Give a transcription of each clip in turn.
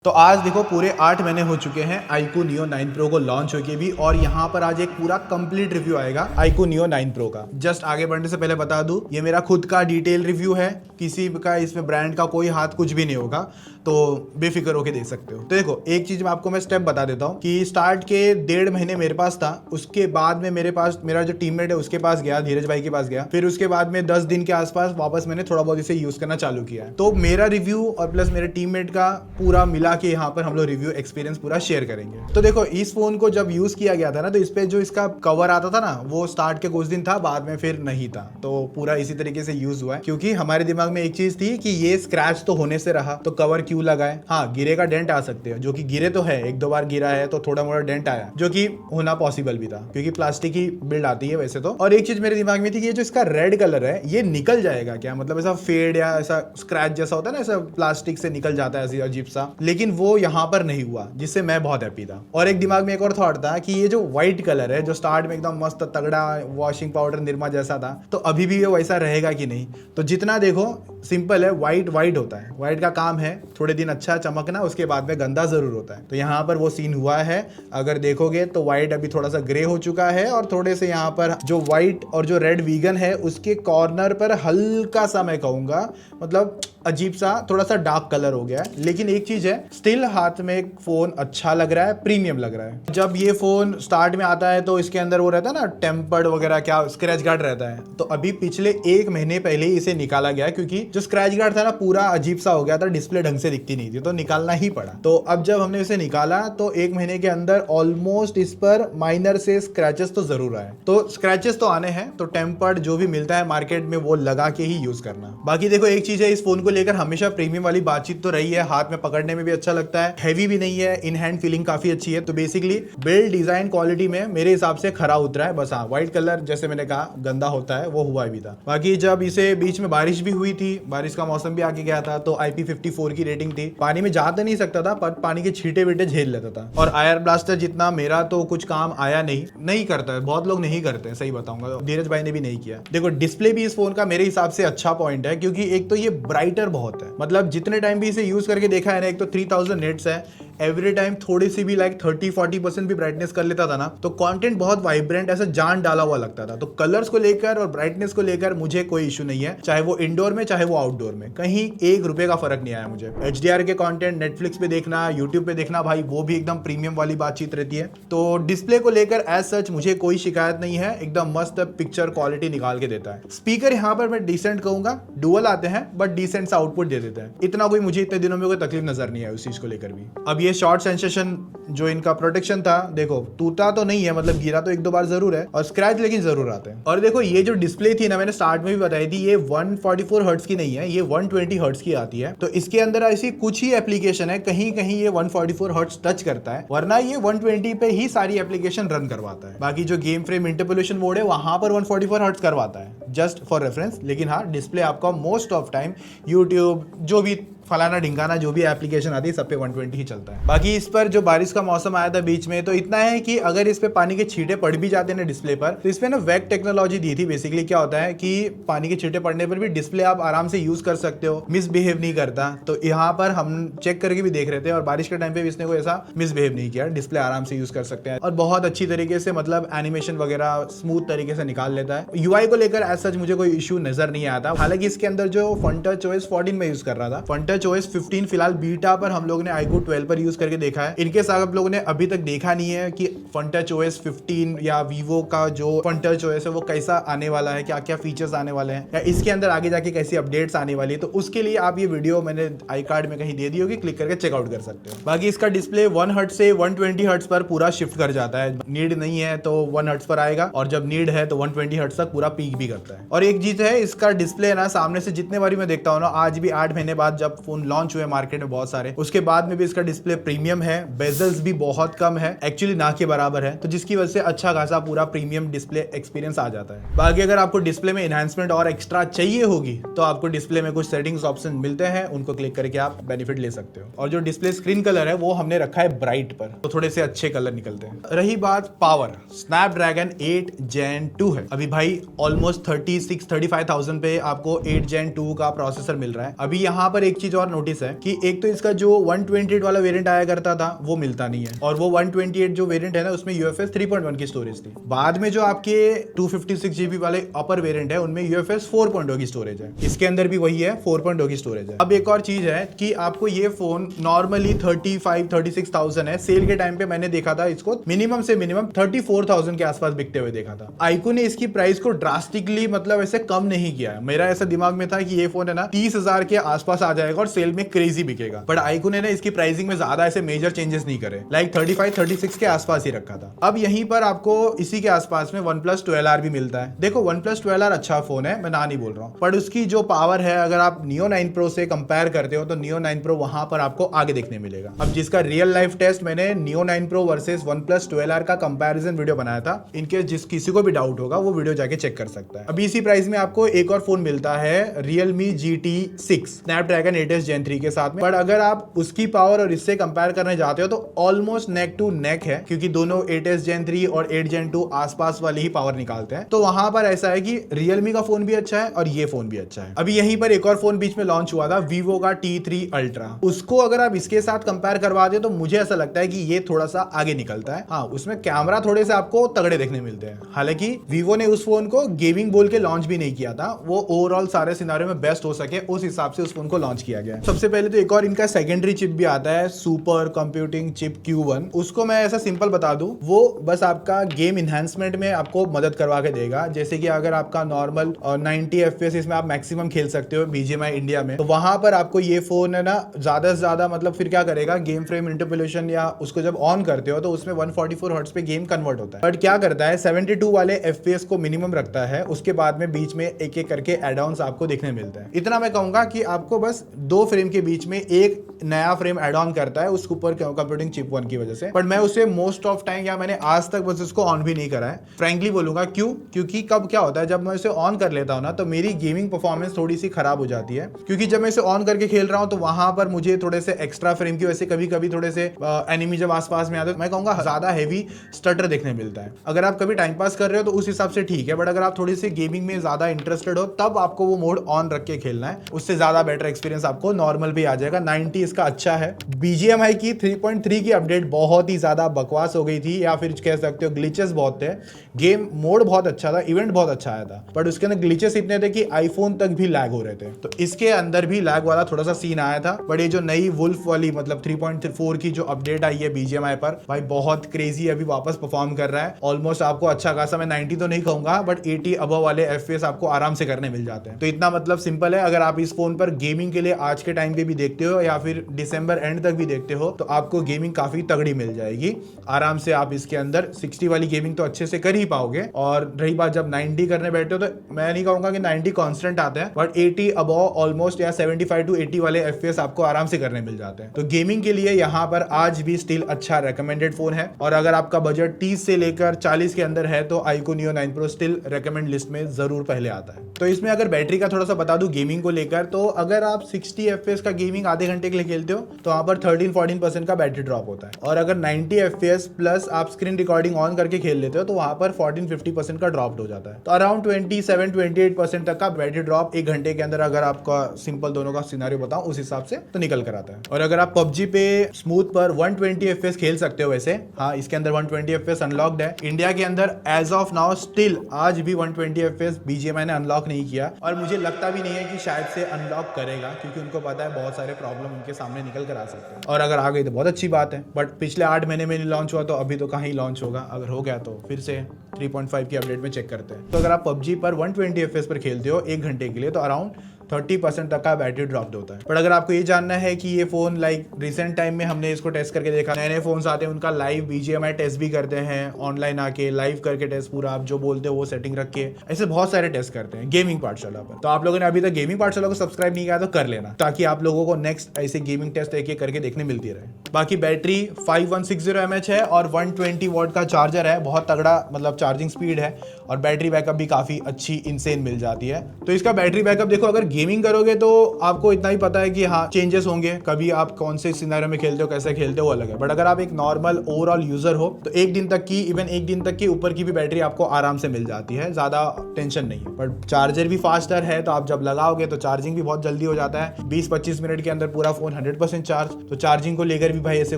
तो आज देखो पूरे 8 महीने हो चुके हैं iQOO Neo 9 Pro को लॉन्च होके भी, और यहाँ पर आज एक पूरा कंप्लीट रिव्यू आएगा iQOO Neo 9 Pro का। जस्ट आगे बढ़ने से पहले बता दूं, ये मेरा खुद का डिटेल रिव्यू है, किसी का इसमें ब्रांड का कोई हाथ कुछ भी नहीं होगा, तो बेफिक्र होके देख सकते हो। तो देखो एक चीज मैं आपको स्टेप बता देता हूँ कि स्टार्ट के 1.5 महीने मेरे पास था, उसके बाद में मेरे पास मेरा जो टीममेट है उसके पास गया, धीरज भाई के पास गया, फिर उसके बाद में 10 दिन के आसपास वापस मैंने थोड़ा बहुत इसे यूज करना चालू किया है। तो मेरा रिव्यू और प्लस मेरे टीममेट का पूरा मिला के यहाँ पर हम लोग रिव्यू एक्सपीरियंस पूरा शेयर करेंगे। तो देखो इस फोन को जब यूज किया गया था ना, तो इस पे जो इसका कवर आता था ना, वो स्टार्ट के कुछ दिन था, बाद में फिर नहीं था। तो पूरा इसी तरीके से यूज हुआ है, क्योंकि हमारे दिमाग में एक चीज थी कि ये स्क्रैच तो होने से रहा, तो कवर क्यों लगाए। हाँ, गिरे का डेंट आ सकते हैं, जो कि गिरे तो है, 1-2 बार गिरा है तो थोड़ा मोड़ा डेंट आया, जो कि होना पॉसिबल भी था, क्योंकि प्लास्टिक की बिल्ड आती है वैसे तो। और एक चीज मेरे दिमाग में थी कि ये जो इसका रेड कलर है ये निकल जाएगा क्या, मतलब ऐसा फेड या ऐसा स्क्रैच जैसा होता है ना, ऐसा प्लास्टिक से निकल जाता है ऐसे अजीब सा, लेकिन वो यहाँ पर नहीं हुआ, जिससे मैं बहुत हैप्पी था। और एक दिमाग में एक और थॉट था कि ये जो व्हाइट कलर है, जो स्टार्ट में एकदम मस्त तगड़ा वॉशिंग पाउडर निरमा जैसा था, तो अभी भी ये वैसा रहेगा कि नहीं। तो जितना देखो सिंपल है, व्हाइट व्हाइट होता है, व्हाइट का काम है थोड़े दिन अच्छा चमकना, उसके बाद में गंदा जरूर होता है। तो यहाँ पर वो सीन हुआ है, अगर देखोगे तो व्हाइट अभी थोड़ा सा ग्रे हो चुका है, और थोड़े से यहाँ पर जो व्हाइट और जो रेड वीगन है उसके कॉर्नर पर हल्का सा, मैं कहूंगा मतलब अजीब सा थोड़ा सा डार्क कलर हो गया है। लेकिन एक चीज है, स्टिल हाथ में एक फोन अच्छा लग रहा है, प्रीमियम लग रहा है। जब ये फोन स्टार्ट में आता है तो इसके अंदर वो रहता है ना टेम्पर्ड वगैरह, क्या स्क्रैच गार्ड रहता है, तो अभी पिछले 1 महीने पहले ही इसे निकाला गया, क्योंकि जो स्क्रैच गार्ड था ना पूरा अजीब सा हो गया था, डिस्प्ले ढंग से दिखती नहीं थी, तो निकालना ही पड़ा। तो अब जब हमने इसे निकाला तो 1 महीने के अंदर ऑलमोस्ट इस पर माइनर से स्क्रैचेस तो जरूर आए। तो स्क्रैचेस तो आने हैं, तो टेम्पर्ड जो भी मिलता है मार्केट में वो लगा के ही यूज करना। बाकी देखो एक चीज है, इस फोन को लेकर हमेशा प्रीमियम वाली बातचीत तो रही है, हाथ में पकड़ने में भी अच्छा लगता है, हैवी भी नहीं है, इन हैंड फीलिंग काफी अच्छी है। तो बेसिकली बिल्ड डिजाइन क्वालिटी में मेरे हिसाब से खरा उतरा है। बस हाँ, व्हाइट कलर जैसे मैंने कहा गंदा होता है, वो हुआ भी था। बाकी जब इसे बीच में बारिश भी हुई थी, बारिश का मौसम भी आके गया था, तो IP54 की रेटिंग थी, पानी में जा तो नहीं सकता था, पर पानी के छींटे बीटे झेल लेता था। और आयर ब्लास्टर जितना मेरा तो कुछ काम आया नहीं करता है, बहुत लोग नहीं करते हैं, सही बताऊंगा, धीरज भाई ने भी नहीं किया। देखो डिस्प्ले भी इस फोन का मेरे हिसाब से अच्छा पॉइंट है, क्योंकि एक तो ये ब्राइटर बहुत है, मतलब जितने टाइम भी इसे यूज करके देखा है ना, एक तो 3000 निट्स है, एवरी टाइम थोड़ी सी भी लाइक 30-40% भी ब्राइटनेस कर लेता था ना, तो कंटेंट बहुत वाइब्रेंट, ऐसा जान डाला हुआ लगता था। तो कलर्स को लेकर और ब्राइटनेस को लेकर मुझे कोई इशू नहीं है, चाहे वो इंडोर में चाहे वो आउटडोर में, कहीं 1 रुपए का फर्क नहीं आया मुझे। HDR के कंटेंट नेटफ्लिक्स पे देखना, यूट्यूब पे देखना, भाई वो भी एकदम प्रीमियम वाली बातचीत रहती है। तो डिस्प्ले को लेकर एज सच मुझे कोई शिकायत नहीं है, एकदम मस्त पिक्चर क्वालिटी निकाल के देता है। स्पीकर यहाँ पर मैं डिसेंट कहूंगा, डुअल आते हैं बट डिसेंट सा आउटपुट दे देते हैं, इतना कोई मुझे इतने दिनों में कोई तकलीफ नजर नहीं है उस चीज को लेकर भी। अब ये शॉर्ट सेंसेशन जो इनका प्रोटेक्शन था, देखो टूटा तो नहीं है, मतलब गिरा तो 1-2 बार जरूर है, और स्क्रैच लेकिन जरूर आते हैं। और देखो ये जो डिस्प्ले थी ना, मैंने स्टार्ट में भी बताई थी, ये 144 हर्ट्ज की नहीं है, ये 120 हर्ट्ज की आती है। तो इसके अंदर ऐसी कुछ ही एप्लीकेशन है, कहीं कहीं ये 144 हर्ट्ज टच करता है, वरना ये 120 पे ही सारी एप्लीकेशन रन करवाता है। बाकी जो गेम फ्रेम इंटरपोलेशन मोड है वहां पर 144 हर्ट्ज करवाता है, जस्ट फॉर रेफरेंस। लेकिन हाँ, डिस्प्ले आपका मोस्ट ऑफ टाइम यूट्यूब जो भी फलाना ढिंगाना जो भी एप्लीकेशन आती है सब पे 120 ही चलता है। बाकी इस पर जो बारिश का मौसम आया था बीच में, तो इतना है कि अगर इस पे पानी के छींटे पड़ भी जाते हैं ना डिस्प्ले पर, तो इसमें ना वेक टेक्नोलॉजी दी थी। बेसिकली क्या होता है कि पानी के छींटे पड़ने पर भी डिस्प्ले आप आराम से यूज कर सकते हो, मिसबिहेव नहीं करता। तो यहाँ पर हम चेक करके भी देख रहे थे, और बारिश के टाइम पे भी इसने कोई ऐसा मिसबिहेव नहीं किया, डिस्प्ले आराम से यूज कर सकते हैं, और बहुत अच्छी तरीके से मतलब एनिमेशन वगैरह स्मूथ तरीके से निकाल लेता है। UI को लेकर एज सच मुझे कोई इशू नजर नहीं आता। हालांकि इसके अंदर जो FunTouch OS 14 में यूज कर रहा था, FunTouch OS 15 फिलहाल बीटा पर हम लोग ने iQOO 12 पर यूज करके देखा है। इनके साथ आप लोगों ने अभी तक देखा नहीं है कि FunTouch OS 15 या Vivo का जो FunTouch OS है वो कैसा आने वाला है, क्या क्या फीचर्स आने वाले हैं, या इसके अंदर आगे जाके कैसी अपडेट्स आने वाली है। तो उसके लिए आप ये वीडियो मैंने आई कार्ड में कहीं दे दी होगी, क्लिक करके चेकआउट कर सकते हो। बाकी इसका डिस्प्ले 1 हर्ट्ज से 120 हर्ट्ज पर पूरा शिफ्ट कर जाता है, नीड नहीं है तो 1 हर्ट्ज पर आएगा, और जब नीड है तो 120 हर्ट्ज तक पूरा पीक भी करता है। और एक चीज है, इसका डिस्प्ले ना सामने से जितने बारी मैं देखता हूँ ना, आज भी 8 महीने बाद जब फोन लॉन्च हुए मार्केट में बहुत सारे, उसके बाद में भी इसका डिस्प्ले प्रीमियम है, बेजल्स भी बहुत कम है, एक्चुअली ना के बराबर है, तो जिसकी वजह से अच्छा खासा पूरा प्रीमियम डिस्प्ले एक्सपीरियंस आ जाता है। बाकी अगर आपको डिस्प्ले में एनहांसमेंट और एक्स्ट्रा चाहिए होगी, तो आपको डिस्प्ले में कुछ सेटिंग्स ऑप्शन मिलते हैं, उनको क्लिक करके आप बेनिफिट ले सकते हो। और जो डिस्प्ले स्क्रीन कलर है वो हमने रखा है ब्राइट पर, तो थोड़े से अच्छे कलर निकलते हैं। रही बात पावर, स्नैपड्रैगन 8 Gen 2 है। अभी भाई ऑलमोस्ट 36-35,000 पे आपको 8 Gen 2 का प्रोसेसर मिल रहा है। अभी यहाँ पर एक चीज चीज और नोटिस है कि एक तो इसका जो 128 वाला वेरिएंट आया करता था वो मिलता नहीं है, और वो 128 जो वेरिएंट है ना उसमें UFS 3.1 की स्टोरेज थी। बाद में जो आपके 256 GB वाले अपर वेरिएंट है उनमें UFS 4.0 की स्टोरेज है, इसके अंदर भी वही है 4.0 की स्टोरेज है। अब एक और चीज है कि आपको ये फोन नॉर्मली 35-36,000 है, सेल के टाइम पे मैंने देखा था इसको मिनिमम से मिनिमम 34,000 के आसपास बिकते हुए देखा था। iQOO ने इसकी प्राइस को ड्रास्टिकली मतलब ऐसे कम नहीं किया है। मेरा ऐसा दिमाग में था कि ये फोन है ना 30,000 के आसपास आ जाएगा और सेल में क्रेजी बिकेगा, बट iQOO ने ना इसकी प्राइसिंग में ज्यादा ऐसे मेजर चेंजेस नहीं करे, लाइक 35-36 के आसपास ही रखा था। अब यहीं पर आपको इसी के आसपास में OnePlus 12R भी मिलता है। देखो OnePlus 12R अच्छा फोन है, मैं ना नहीं बोल रहा हूँ, पर उसकी जो पावर है अगर आप Neo 9 Pro से कंपेयर करते हो तो Neo 9 Pro वहां पर आपको आगे देखने मिलेगा। अब जिसका रियल लाइफ टेस्ट मैंने Neo 9 Pro versus OnePlus 12R का कंपैरिजन वीडियो बनाया था, इनके जिस किसी को भी डाउट होगा वो वीडियो जाके चेक कर सकता है। अभी इसी प्राइस में आपको एक और फोन मिलता है Realme GT6 Snapdragon 8s Gen 3 के साथ में, बट अगर आप उसकी पावर और इससे कंपेयर करने जाते हो तो ऑलमोस्ट नेक टू नेक है, क्योंकि दोनों 8s Gen 3 और 8 Gen 2 आसपास वाली ही पावर निकालते हैं। तो वहां पर ऐसा है कि Realme का फोन भी अच्छा है और ये फोन भी अच्छा है। अभी यहीं पर एक और फोन बीच में लॉन्च हुआ था Vivo का T3 Ultra, उसको अगर आप इसके साथ कंपेयर करवा दे तो मुझे ऐसा लगता है कि ये थोड़ा सा आगे निकलता है। हाँ, उसमें कैमरा थोड़े से आपको तगड़े देखने मिलते हैं। हालांकि Vivo ने उस फोन को गेमिंग बोल के लॉन्च भी नहीं किया था, वो ओवरऑल सारे सिनारियो में बेस्ट हो सके उस हिसाब से उस फोन को लॉन्च किया गया है। सबसे पहले तो एक और इनका सेकेंडरी चिप भी आता है सुपर कंप्यूटिंग चिप Q1, उसको मैं ऐसा सिंपल बता दूं, वो बस आपका गेम इनहैंसमेंट में आपको मदद करवा के देगा। जैसे कि अगर आपका नॉर्मल 90 FPS इसमें आप मैक्सिमम खेल सकते हो BGMI इंडिया में, तो वहां पर आपको ये फोन है ना ज्यादा से ज्यादा मतलब फिर क्या करेगा, गेम फ्रेम इंटरपोलेशन या उसको जब ऑन करते हो तो उसमें 144 हर्ट्ज पे गेम कन्वर्ट होता है, बट क्या करता है 72 वाले FPS को मिनिमम रखता है, उसके बाद में बीच में एक एक करके एड ऑन्स आपको देखने मिलते हैं। इतना मैं कहूंगा कि आपको बस 2 फ्रेम के बीच में एक नया फ्रेम एड ऑन करता है उस सुपर कंप्यूटिंग चिप 1 की वजह से, बट मैं उसे मोस्ट ऑफ टाइम या मैंने आज तक बस उसको ऑन भी नहीं करा है, फ्रैंकली बोलूंगा। क्यों? क्योंकि कब क्या होता है जब मैं इसे ऑन कर लेता हूं ना तो मेरी गेमिंग परफॉर्मेंस थोड़ी सी खराब हो जाती है, क्योंकि जब मैं इसे ऑन करके खेल रहा हूं तो वहां पर मुझे थोड़े से एक्स्ट्रा फ्रेम की वजह से कभी कभी थोड़े से एनिमी जब आसपास में आते मैं कहूंगा ज्यादा हैवी स्टटर देखने मिलता है। अगर आप कभी टाइम पास कर रहे हो तो उस हिसाब से ठीक है, बट अगर आप थोड़ी सी गेमिंग में ज्यादा इंटरेस्टेड हो तब आपको वो मोड ऑन रख के खेलना है, उससे ज्यादा बेटर एक्सपीरियंस आपको नॉर्मल पे आ जाएगा। 90 इसका अच्छा है। BGMI की 3.3 की अपडेट बहुत ही ज्यादा बकवास हो गई थी, या फिर कह सकते हो ग्लिचेस बहुत थे। गेम मोड बहुत अच्छा था, इवेंट बहुत अच्छा आया था, बट उसके अंदर ग्लिचेस इतने थे कि आईफोन तक भी लैग हो रहे थे, तो इसके अंदर भी लैग वाला थोड़ा सा सीन आया था। बट ये जो नई वुल्फ वाली मतलब 3.4 की जो अपडेट आई है BGMI पर, भाई बहुत क्रेजी अभी वापस परफॉर्म कर रहा है। ऑलमोस्ट आपको अच्छा खासा, मैं 90 तो नहीं कहूंगा बट 80 अबव वाले FPS आपको आराम से करने मिल जाते हैं। तो इतना मतलब सिंपल है। अगर आप इस फोन पर गेमिंग के लिए आज के टाइम पे भी देखते हो या फिर दिसंबर एंड तक भी देखते हो तो आपको गेमिंग काफी तगड़ी मिल जाएगी आराम से। आप इसके अंदर 60 वाली गेमिंग तो अच्छे से कर ही पाओगे, और रही बात जब 90 करने बैठे हो तो मैं नहीं कहूंगा कि 90 कांस्टेंट आते हैं, बट 80 अबव ऑलमोस्ट या 75 to 80 वाले FPS आपको आराम से करने मिल जाते हैं। तो गेमिंग के लिए यहाँ पर आज भी स्टिल अच्छा रेकमेंडेड फोन है, और अगर आपका बजट 30 से लेकर 40 के अंदर है तो iQOO Neo 9 Pro still recommend list में जरूर पहले आता है। तो इसमें अगर बैटरी का थोड़ा सा बता दूं गेमिंग को लेकर, तो अगर आप 60 FPS का गेमिंग आधे घंटे के लिए खेलते हो तो वहां पर 13-14% का बैटरी ड्रॉप होता है, और अगर 90 FPS प्लस आप स्क्रीन रिकॉर्डिंग ऑन करके खेल लेते हो तो वहां पर 14-50% का ड्रॉप हो जाता है। तो अराउंड 27-28% तक का बैटरी ड्रॉप एक घंटे के अंदर, अगर आपका सिंपल दोनों का सिनारियो बताऊं उस हिसाब से, तो निकल कर आता है। और अगर आप PUBG पे स्मूथ पर 120 FPS खेल सकते हो वैसे, हाँ इसके अंदर 120 FPS अनलॉक्ड है इंडिया के अंदर एज ऑफ नाउ। स्टिल आज भी 120 FPS BGMI ने अनलॉक नहीं किया, और मुझे लगता भी नहीं है कि शायद से अनलॉक करेगा, क्योंकि उनको पता है बहुत सारे प्रॉब्लम उनके सामने निकल कर आ सकते हैं। और अगर आ गई तो बहुत अच्छी बात है, बट पिछले 8 महीने में नहीं लॉन्च हुआ तो अभी तो कहीं लॉन्च होगा। अगर हो गया तो फिर से 3.5 की अपडेट में चेक करते हैं। तो अगर आप PUBG पर 120 FPS पर खेलते हो एक घंटे के लिए तो अराउंड 30% तक का बैटरी ड्रॉप होता है। पर अगर आपको ये जानना है कि ये फोन लाइक रिसेंट टाइम में हमने इसको टेस्ट करके देखा, नए नए फोन्स आते हैं उनका लाइव BGMI टेस्ट भी करते हैं, ऑनलाइन आके लाइव करके टेस्ट पूरा आप जो बोलते हो वो सेटिंग रख के, ऐसे बहुत सारे टेस्ट करते हैं गेमिंग पाठशाला पर। तो आप लोगों ने अभी तक गेमिंग पाठशाला को सब्सक्राइब नहीं किया तो कर लेना, ताकि आप लोगों को नेक्स्ट ऐसे गेमिंग टेस्ट एक एक करके देखने मिलती रहे। बाकी बैटरी 5160 mAh है और 120 वॉट का चार्जर है, बहुत तगड़ा मतलब चार्जिंग स्पीड है, और बैटरी बैकअप भी काफी अच्छी इनसेन मिल जाती है। तो इसका बैटरी बैकअप देखो, अगर गेमिंग करोगे तो आपको इतना ही पता है कि हाँ चेंजेस होंगे, कभी आप कौन से सिनेरियो में खेलते हो, कैसे खेलते हो, वो अलग है। बट अगर आप एक नॉर्मल ओवरऑल यूजर हो तो एक दिन तक की, इवन एक दिन तक की ऊपर की भी बैटरी आपको आराम से मिल जाती है, ज्यादा टेंशन नहीं है। बट चार्जर भी फास्टर है, तो आप जब लगाओगे तो चार्जिंग भी बहुत जल्दी हो जाता है। 20-25 मिनट के अंदर पूरा फोन 100% चार्ज, तो चार्जिंग को लेकर भी भाई ऐसे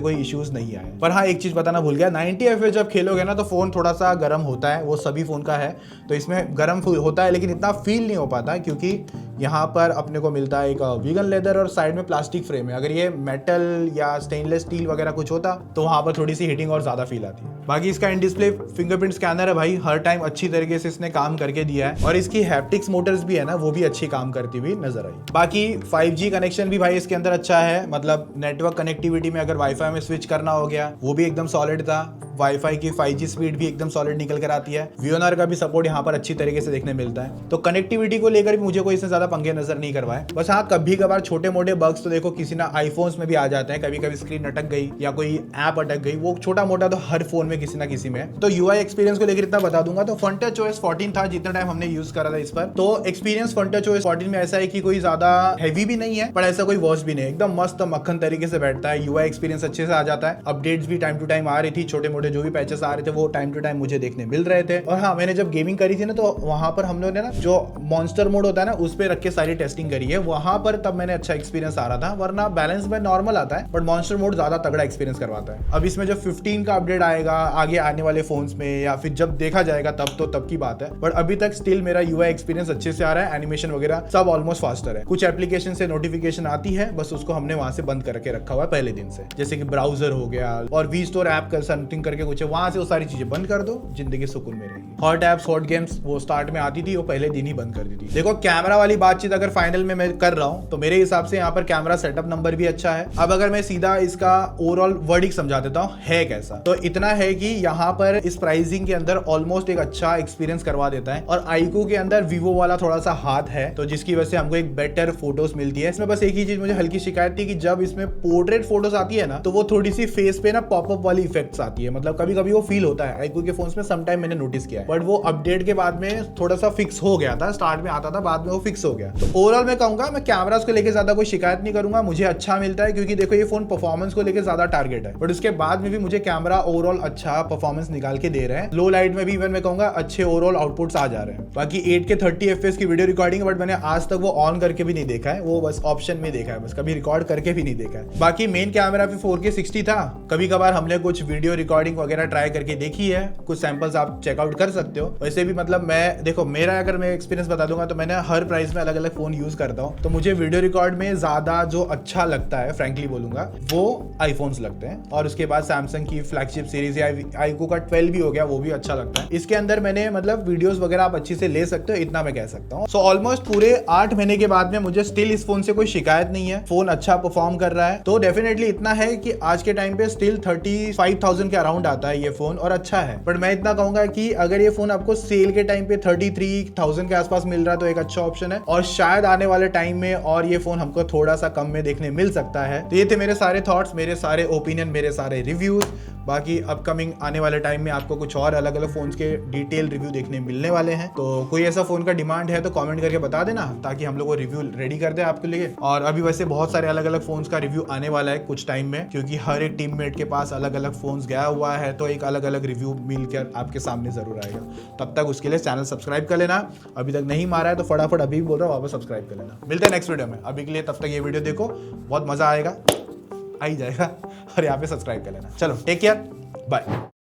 कोई इश्यूज नहीं आए। पर हाँ एक चीज बताना भूल गया, 90 FPS जब खेलोगे ना तो फोन थोड़ा सा गर्म होता है, वो सभी फोन का है, तो इसमें गर्म होता है लेकिन इतना फील नहीं हो पाता, क्योंकि यहाँ पर अपने को मिलता है एक वीगन लेदर और साइड में प्लास्टिक फ्रेम है। अगर ये मेटल या स्टेनलेस स्टील वगैरह कुछ होता तो वहाँ पर थोड़ी सी हीटिंग और ज्यादा फील आती है। बाकी इसका इन डिस्प्ले फिंगरप्रिंट स्कैनर है भाई, हर टाइम अच्छी तरीके से इसने काम करके दिया है, और इसकी हैप्टिक्स मोटर्स भी है ना, वो भी अच्छी काम करती हुई नजर आई। बाकी 5G कनेक्शन भी भाई इसके अंदर अच्छा है, मतलब नेटवर्क कनेक्टिविटी में अगर वाईफाई में स्विच करना हो गया वो भी एकदम सॉलिड था। वाईफाई की 5G स्पीड भी एकदम सॉलिड निकल कर आती है। VNR का भी सपोर्ट यहाँ पर अच्छी तरीके से देखने मिलता है। तो कनेक्टिविटी को लेकर भी मुझे कोई इससे ज्यादा पंगे नजर नहीं करवाए। बस हाँ कभी कभार छोटे मोटे बग्स तो देखो किसी ना आईफोन्स में भी आ जाते हैं, कभी कभी स्क्रीन अटक गई या कोई ऐप अटक गई, वो छोटा मोटा तो हर फोन में किसी ना किसी में। तो UI एक्सपीरियंस को लेकर इतना बता दूंगा, तो FrontTouch 14 था जितना टाइम हमने यूज करा था इस पर। तो एक्सपीरियंस FrontTouch 14 में ऐसा है कि कोई ज्यादा हैवी भी नहीं है पर ऐसा कोई वर्स भी नहीं है, एकदम मस्त मक्खन तरीके से बैठता है। UI एक्सपीरियंस अच्छे से आ जाता है, अपडेट्स भी टाइम टू टाइम आ रही थी, छोटे मोटे जो भी पैचेस आ रहे थे वो टाइम टू टाइम मुझे देखने मिल रहे थे। और हाँ मैंने जब गेमिंग करी थी ना तो वहां पर हम लोग ने ना जो मॉन्स्टर मोड होता है ना उस पे रख के सारी टेस्टिंग करी है, वहां पर तब मैंने अच्छा एक्सपीरियंस आ रहा था। वरना बैलेंस में नॉर्मल आता है बट मॉन्स्टर मोड ज्यादा तगड़ा एक्सपीरियंस करवाता है। अब इसमें जब 15 का अपडेट आएगा आगे आने वाले फोन्स में या फिर जब देखा जाएगा तब की बात है, बट अभी तक स्टिल मेरा UI एक्सपीरियंस अच्छे से आ रहा है। एनिमेशन वगैरह सब ऑलमोस्ट फास्टर है। कुछ एप्लीकेशन से नोटिफिकेशन आती है, बस उसको हमने वहां से बंद करके रखा हुआ है पहले दिन से, जैसे कि ब्राउजर हो गया और वी स्टोर ऐप कर समथिंग करके कुछ है, वहां से वो सारी चीजें बंद कर दो, जिंदगी सुकून में रहेगी। हॉट एप्स हॉट गेम्स वो स्टार्ट में आती थी, वो पहले दिन ही बंद कर दी थी। देखो कैमरा वाली बातचीत अगर फाइनल में मैं कर रहा हूं तो मेरे हिसाब से यहाँ पर कैमरा सेटअप नंबर भी अच्छा है। अब अगर मैं सीधा इसका ओवरऑल वर्डिक्ट समझा देता हूँ है कैसा, तो इतना है कि यहाँ पर इस प्राइसिंग के अंदर ऑलमोस्ट एक अच्छा एक्सपीरियंस करवा देता है। और iQOO के अंदर वीवो वाला थोड़ा सा हाथ है, तो जिसकी वजह से हमको एक बेटर फोटोज मिलती है। इसमें बस एक ही चीज मुझे हल्की शिकायत थी कि जब इसमें पोर्ट्रेट फोटोज आती है ना तो वो थोड़ी सी फेस पे ना पॉपअप वाली इफेक्ट्स आती है, मतलब कभी कभी वो फील होता है iQOO के फोन्स में, समटाइम मैंने नोटिस किया है। बट वो अपडेट के बाद में थोड़ा सा फिक्स हो गया था, स्टार्ट में आता था बाद में वो फिक्स हो गया। तो ओवरऑल मैं कहूंगा मैं कैमरास को लेकर ज्यादा कोई शिकायत नहीं करूंगा, मुझे अच्छा मिलता है क्योंकि देखो ये फोन परफॉर्मेंस को लेकर ज्यादा टारगेट है, बट उसके बाद में भी मुझे कैमरा ओवरऑल अच्छा परफॉर्मेंस निकाल के दे रहे हैं। लो लाइट में भी इवन मैं कहूंगा अच्छे ओवरऑल आउटपुट्स आ जा रहे हैं। बाकी 8K 30 FPS की वीडियो रिकॉर्डिंग है, बट मैंने आज तक वो ऑन करके भी नहीं देखा है, वो बस ऑप्शन में देखा है, बस कभी रिकॉर्ड करके भी नहीं देखा है। बाकी मेन कैमरा पे 4K 60 था, कभी कभार हमने कुछ वीडियो रिकॉर्डिंग वगैरह ट्राई करके देखी है, कुछ सैंपल्स आप चेकआउट कर सकते हो। वैसे भी मतलब मैं देखो मेरा अगर मैं एक्सपीरियंस बता दूंगा तो मैंने हर प्राइस में अलग अलग फोन यूज करता हूँ, तो मुझे वीडियो रिकॉर्ड में ज्यादा जो अच्छा लगता है फ्रैंकली बोलूंगा वो आईफोन्स लगते हैं। और उसके बाद सैमसंग की फ्लैगशिप सीरीज या iQOO का 12 भी हो गया, वो भी अच्छा लगता है। इसके अंदर मैंने मतलब वीडियोस वगैरह आप अच्छी से ले सकते हो, इतना मैं कह सकता हूँ। सो ऑलमोस्ट पूरे 8 महीने के बाद में मुझे स्टिल इस फोन से कोई शिकायत नहीं है, फोन अच्छा परफॉर्म कर रहा है। तो डेफिनेटली इतना है कि आज के टाइम पे स्टिल 35,000 के अराउंड आता है ये फोन और अच्छा है। बट मैं इतना कहूंगा कि अगर ये फोन आपको सेल के टाइम पे 33,000 के आसपास मिल रहा है तो एक अच्छा ऑप्शन है, और शायद आने वाले टाइम में और ये फोन हमको थोड़ा सा कम में देखने मिल सकता है। तो ये थे मेरे सारे थॉट्स, मेरे सारे ओपिनियन, मेरे सारे रिव्यूज। बाकी अपकमिंग आने वाले टाइम में आपको कुछ और अलग अलग फोन्स के डिटेल रिव्यू देखने मिलने वाले हैं। तो कोई ऐसा फोन का डिमांड है तो कमेंट करके बता देना, ताकि हम लोग वो रिव्यू रेडी कर दें आपके लिए। और अभी वैसे बहुत सारे अलग अलग फोन्स का रिव्यू आने वाला है कुछ टाइम में, क्योंकि हर एक टीममेट के पास अलग अलग फोन्स गया हुआ है, तो एक अलग अलग रिव्यू मिलकर आपके सामने जरूर आएगा। तब तक उसके लिए चैनल सब्सक्राइब कर लेना, अभी तक नहीं मारा है तो फटाफट अभी बोल रहा हूँ वापस सब्सक्राइब कर लेना। मिलते हैं नेक्स्ट वीडियो में, अभी के लिए तब तक ये वीडियो देखो, बहुत मजा आएगा, आ ही जाएगा, और यहाँ पे सब्सक्राइब कर लेना। चलो टेक केयर, बाय।